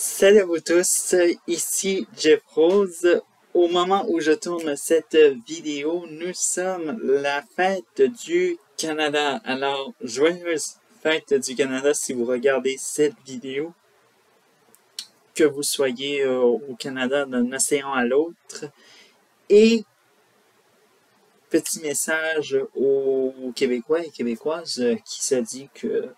Salut à vous tous, ici Jeff Rose. Au moment où je tourne cette vidéo, nous sommes la fête du Canada. Alors, joyeuse fête du Canada si vous regardez cette vidéo, que vous soyez au Canada d'un océan à l'autre. Et petit message aux Québécois et Québécoises qui se dit que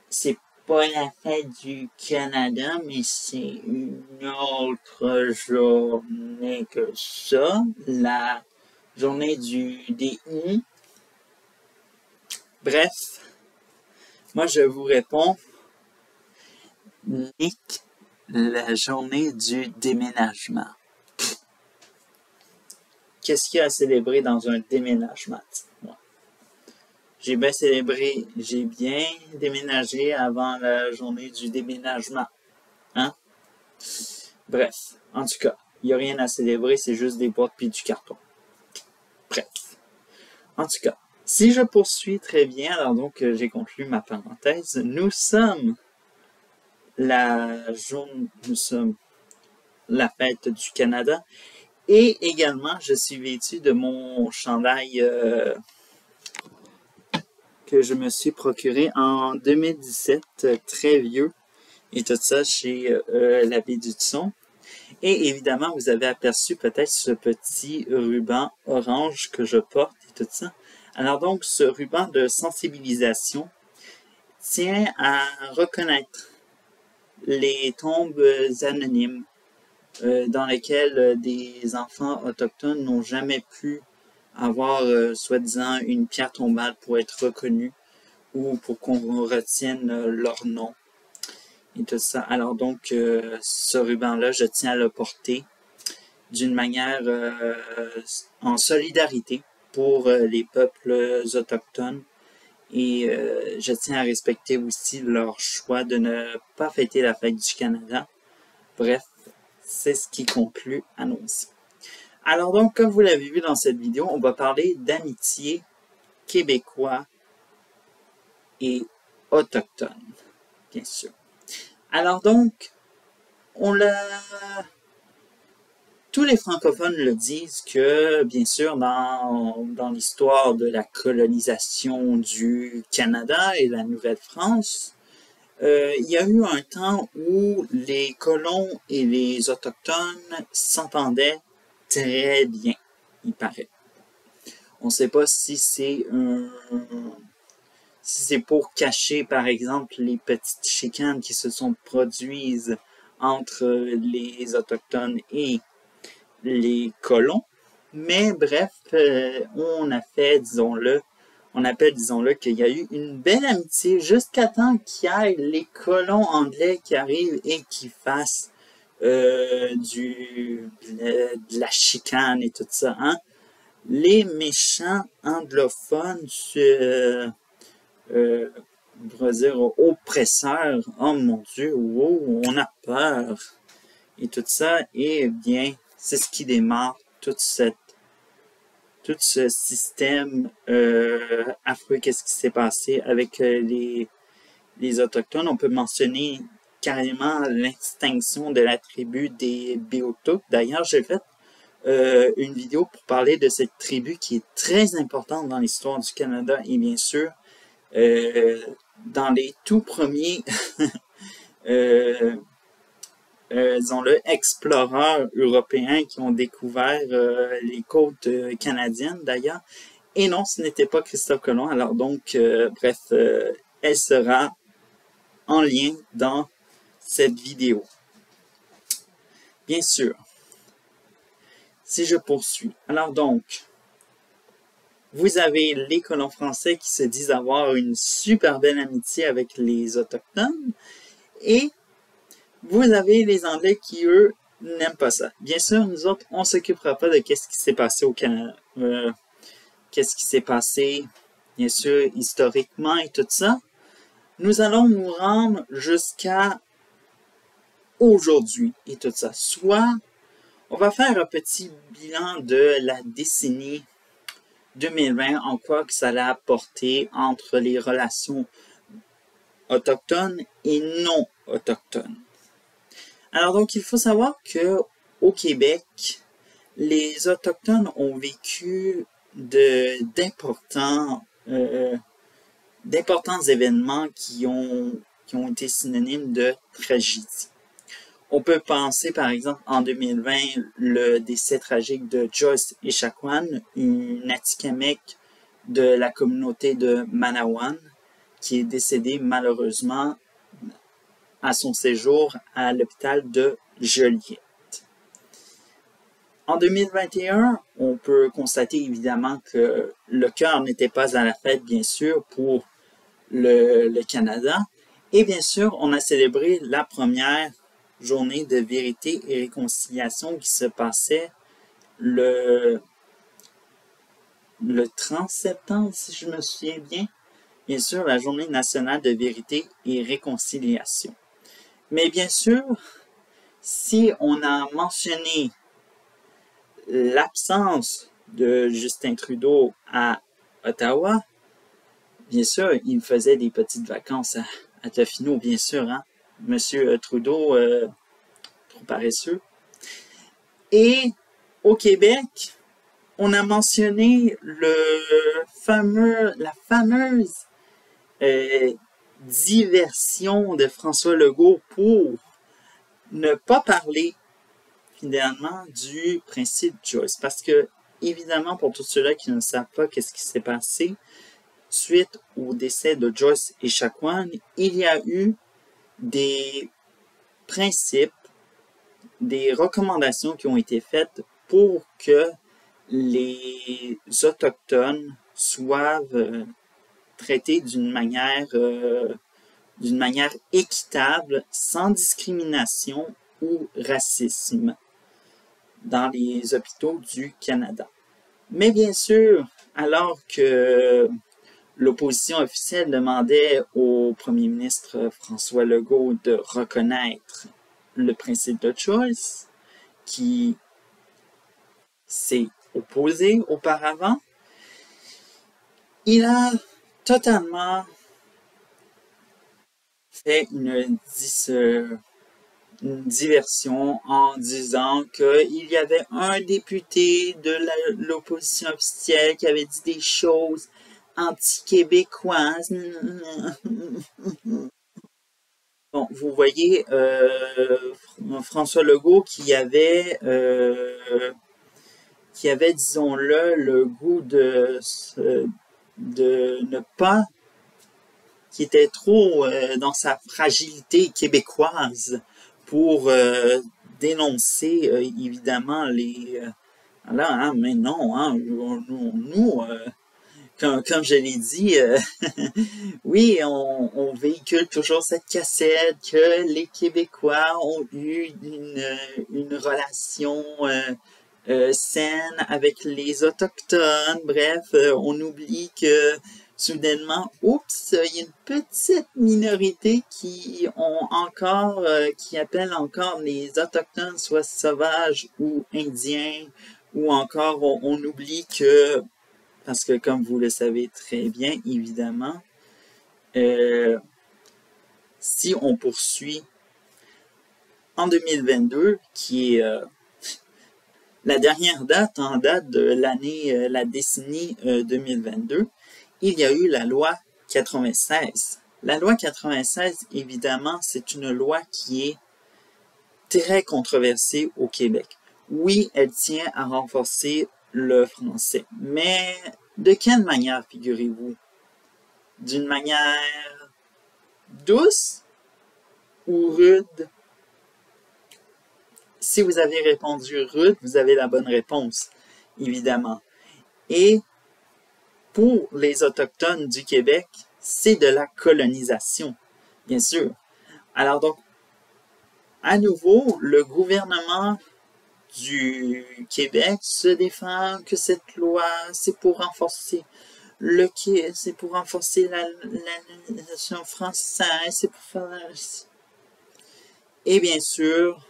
c'est pas la fête du Canada, mais c'est une autre journée que ça, la journée des I. Bref, moi je vous réponds, Nick, la journée du déménagement. Qu'est-ce qu'il y a à célébrer dans un déménagement? Dites-moi. J'ai bien déménagé avant la journée du déménagement. Hein? Bref, en tout cas, il n'y a rien à célébrer, c'est juste des boîtes puis du carton. Bref. En tout cas, si je poursuis très bien, alors donc j'ai conclu ma parenthèse, nous sommes la fête du Canada et également je suis vêtu de mon chandail que je me suis procuré en 2017, très vieux, et tout ça chez la Baie du Son. Et évidemment, vous avez aperçu peut-être ce petit ruban orange que je porte et tout ça. Alors donc, ce ruban de sensibilisation tient à reconnaître les tombes anonymes dans lesquelles des enfants autochtones n'ont jamais pu avoir, soi-disant, une pierre tombale pour être reconnus ou pour qu'on retienne leur nom et tout ça. Alors donc, ce ruban-là, je tiens à le porter d'une manière en solidarité pour les peuples autochtones et je tiens à respecter aussi leur choix de ne pas fêter la fête du Canada. Bref, c'est ce qui conclut Annoncé. Alors donc, comme vous l'avez vu dans cette vidéo, on va parler d'amitié québécois et autochtone, bien sûr. Alors donc, tous les francophones le disent que, bien sûr, dans l'histoire de la colonisation du Canada et de la Nouvelle-France, il y a eu un temps où les colons et les autochtones s'entendaient très bien, il paraît. On ne sait pas si c'est pour cacher, par exemple, les petites chicanes qui se sont produites entre les autochtones et les colons. Mais bref, on appelle, disons-le, qu'il y a eu une belle amitié jusqu'à temps qu'il y ait les colons anglais qui arrivent et qui fassent de la chicane et tout ça. Hein? Les méchants anglophones, on va dire oppresseurs, oh mon Dieu, wow, on a peur et tout ça, et bien, c'est ce qui démarre tout ce système affreux. Qu'est-ce qui s'est passé avec les Autochtones? On peut mentionner carrément l'extinction de la tribu des Beothuk. D'ailleurs, j'ai fait une vidéo pour parler de cette tribu qui est très importante dans l'histoire du Canada et bien sûr, dans les tout premiers disons-le, exploreurs européens qui ont découvert les côtes canadiennes d'ailleurs. Et non, ce n'était pas Christophe Colomb. Alors donc, bref, elle sera en lien dans cette vidéo. Bien sûr. Si je poursuis. Alors donc, vous avez les colons français qui se disent avoir une super belle amitié avec les Autochtones. Et vous avez les Anglais qui, eux, n'aiment pas ça. Bien sûr, nous autres, on ne s'occupera pas de qu'est-ce qui s'est passé au Canada. Qu'est-ce qui s'est passé, bien sûr, historiquement et tout ça. Nous allons nous rendre jusqu'à aujourd'hui et tout ça. Soit, on va faire un petit bilan de la décennie 2020, en quoi que ça a apporté entre les relations autochtones et non autochtones. Alors donc, il faut savoir que au Québec, les Autochtones ont vécu d'importants événements qui ont été synonymes de tragédie. On peut penser, par exemple, en 2020, le décès tragique de Joyce Echaquan, une Atikamekw de la communauté de Manawan, qui est décédée malheureusement à son séjour à l'hôpital de Joliette. En 2021, on peut constater évidemment que le cœur n'était pas à la fête, bien sûr, pour le Canada. Et bien sûr, on a célébré la première journée de vérité et réconciliation qui se passait le 30 septembre, si je me souviens bien. Bien sûr, la journée nationale de vérité et réconciliation. Mais bien sûr, si on a mentionné l'absence de Justin Trudeau à Ottawa, bien sûr, il faisait des petites vacances à Tofino, bien sûr, hein. Monsieur Trudeau, trop paresseux. Et au Québec, on a mentionné la fameuse diversion de François Legault pour ne pas parler finalement du principe Joyce. Parce que, évidemment, pour tous ceux-là qui ne savent pas qu'est-ce qui s'est passé, suite au décès de Joyce Echaquan, il y a eu des principes, des recommandations qui ont été faites pour que les Autochtones soient traités d'une manière équitable, sans discrimination ou racisme dans les hôpitaux du Canada. Mais bien sûr, alors que l'opposition officielle demandait au premier ministre François Legault de reconnaître le principe de Joyce, qui s'est opposé auparavant, il a totalement fait une diversion en disant qu'il y avait un député de l'opposition officielle qui avait dit des choses anti-québécoises. Bon, vous voyez François Legault qui avait, disons-le, le goût de ne pas, qui était trop dans sa fragilité québécoise pour dénoncer évidemment les... là, hein, mais non, hein, nous comme je l'ai dit, oui, on véhicule toujours cette cassette que les Québécois ont eu une relation saine avec les Autochtones. Bref, on oublie que soudainement, oups, il y a une petite minorité qui appelle encore les Autochtones soit sauvages ou indiens, ou encore on oublie que, parce que comme vous le savez très bien, évidemment, si on poursuit en 2022, qui est la dernière date, en date de l'année, la décennie 2022, il y a eu la loi 96. La loi 96, évidemment, c'est une loi qui est très controversée au Québec. Oui, elle tient à renforcer le français, mais de quelle manière, figurez-vous? D'une manière douce ou rude? Si vous avez répondu rude, vous avez la bonne réponse, évidemment. Et pour les Autochtones du Québec, c'est de la colonisation, bien sûr. Alors donc, à nouveau, le gouvernement du Québec se défend que cette loi, c'est pour renforcer c'est pour renforcer la nation française, c'est pour faire... Et bien sûr,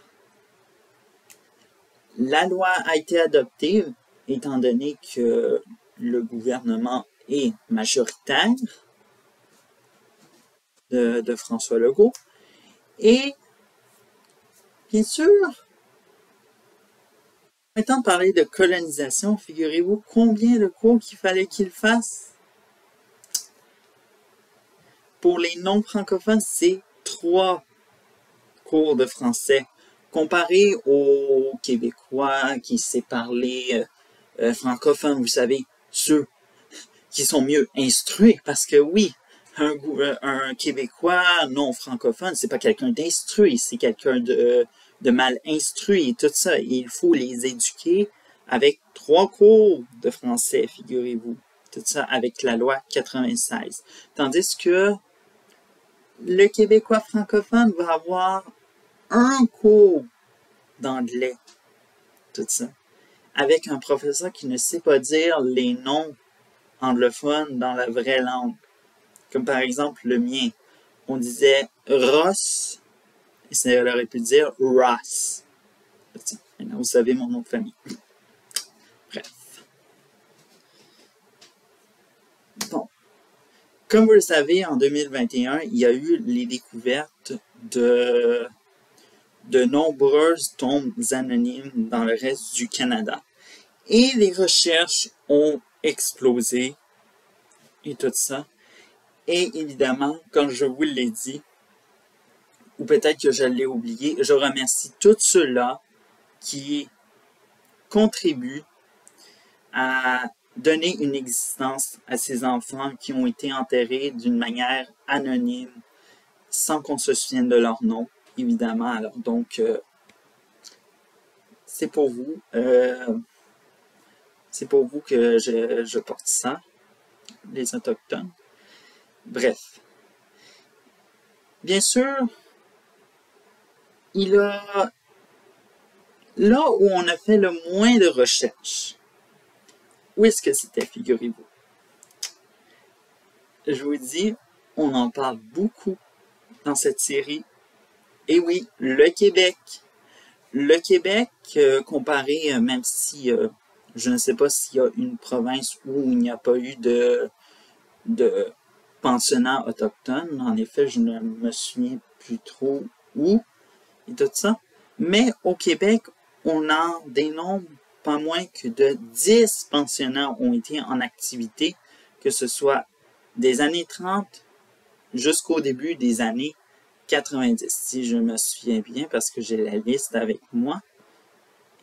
la loi a été adoptée, étant donné que le gouvernement est majoritaire. de François Legault. Et, bien sûr, maintenant de parler de colonisation, figurez-vous combien de cours qu'il fallait qu'il fasse? Pour les non-francophones, c'est 3 cours de français. Comparé aux Québécois qui sait parler francophone, vous savez, ceux qui sont mieux instruits, parce que oui, un Québécois non francophone, c'est pas quelqu'un d'instruit, c'est quelqu'un de mal instruit et tout ça. Et il faut les éduquer avec 3 cours de français, figurez-vous. Tout ça avec la loi 96. Tandis que le Québécois francophone va avoir un cours d'anglais. Tout ça. Avec un professeur qui ne sait pas dire les noms anglophones dans la vraie langue. Comme par exemple le mien. On disait Ross, et ça aurait pu dire Ross. Maintenant, vous savez mon nom de famille. Bref. Bon. Comme vous le savez, en 2021, il y a eu les découvertes de nombreuses tombes anonymes dans le reste du Canada. Et les recherches ont explosé et tout ça. Et évidemment, comme je vous l'ai dit, ou peut-être que je l'ai oublié, je remercie tous ceux-là qui contribuent à donner une existence à ces enfants qui ont été enterrés d'une manière anonyme, sans qu'on se souvienne de leur nom, évidemment. Alors donc, c'est pour vous. C'est pour vous que je porte ça, les Autochtones. Bref. Bien sûr, il a... Là où on a fait le moins de recherches, où est-ce que c'était, figurez-vous? Je vous dis, on en parle beaucoup dans cette série. Et oui, le Québec. Le Québec, comparé, même si je ne sais pas s'il y a une province où il n'y a pas eu de pensionnats autochtones. En effet, je ne me souviens plus trop où et tout ça. Mais au Québec, on a des nombres pas moins que de 10 pensionnats ont été en activité, que ce soit des années 30 jusqu'au début des années 90, si je me souviens bien, parce que j'ai la liste avec moi.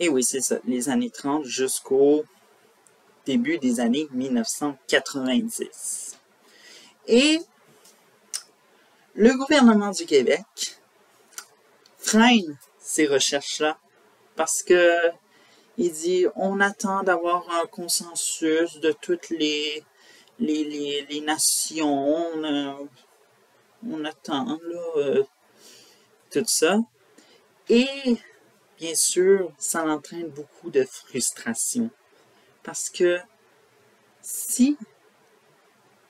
Et oui, c'est ça, les années 30 jusqu'au début des années 1990. Et le gouvernement du Québec freine ces recherches-là parce que il dit on attend d'avoir un consensus de toutes les nations, on attend là, tout ça. Et bien sûr, ça entraîne beaucoup de frustration parce que si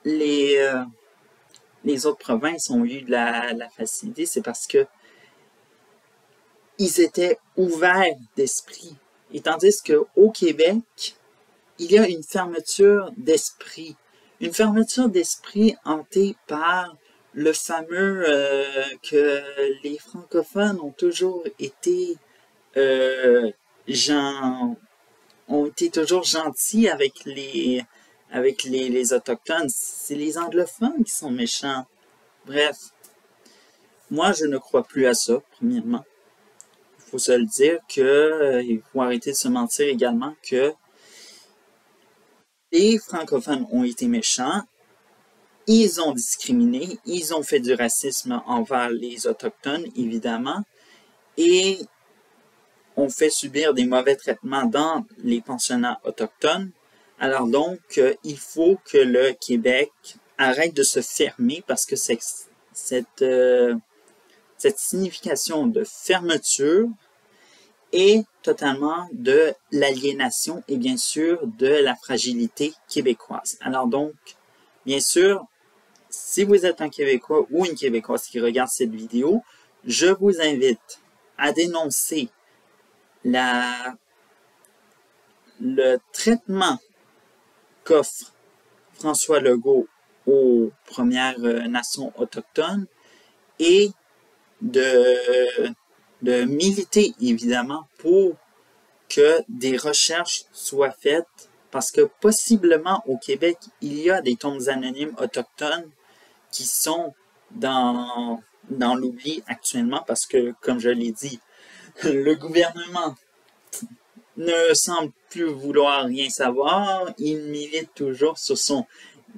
les autres provinces ont eu de la facilité, c'est parce que ils étaient ouverts d'esprit. Et tandis qu'au Québec, il y a une fermeture d'esprit. Une fermeture d'esprit hantée par le fameux que les francophones ont toujours été toujours gentils avec les Autochtones. C'est les anglophones qui sont méchants. Bref, moi je ne crois plus à ça, premièrement. Il faut se le dire que il faut arrêter de se mentir également que les francophones ont été méchants, ils ont discriminé, ils ont fait du racisme envers les Autochtones, évidemment, et ont fait subir des mauvais traitements dans les pensionnats autochtones. Alors donc, il faut que le Québec arrête de se fermer parce que cette signification de fermeture est totalement de l'aliénation et bien sûr de la fragilité québécoise. Alors donc, bien sûr, si vous êtes un Québécois ou une Québécoise qui regarde cette vidéo, je vous invite à dénoncer le traitement qu'offre François Legault aux Premières Nations autochtones et de militer évidemment pour que des recherches soient faites parce que possiblement au Québec, il y a des tombes anonymes autochtones qui sont dans l'oubli actuellement parce que, comme je l'ai dit, le gouvernement ne semble plus vouloir rien savoir. Il milite toujours sur son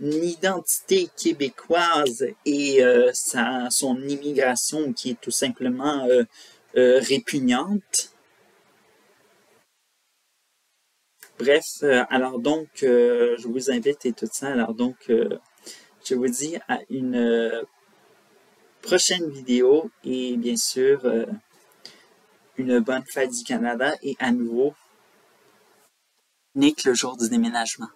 identité québécoise et son immigration qui est tout simplement répugnante. Bref, alors donc, je vous invite et tout ça. Alors donc, je vous dis à une prochaine vidéo et bien sûr, une bonne fête du Canada et à nouveau, Nick le jour du déménagement.